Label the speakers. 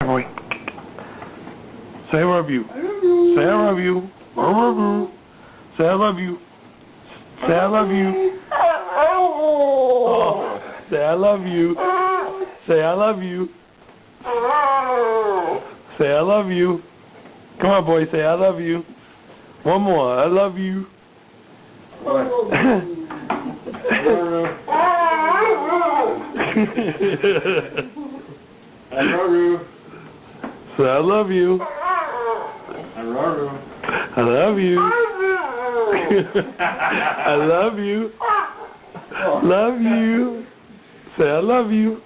Speaker 1: boy. Say I love you. Say I love you. I love you. Say I love you. Say I love you. Oh, say I love you. Say I love you. Say I love you. Come on, boy. Say I love you. One more. I love you.
Speaker 2: I love you.
Speaker 1: Say I love you.
Speaker 2: I love you.
Speaker 1: I love you. I love you. Love you. Say I love you.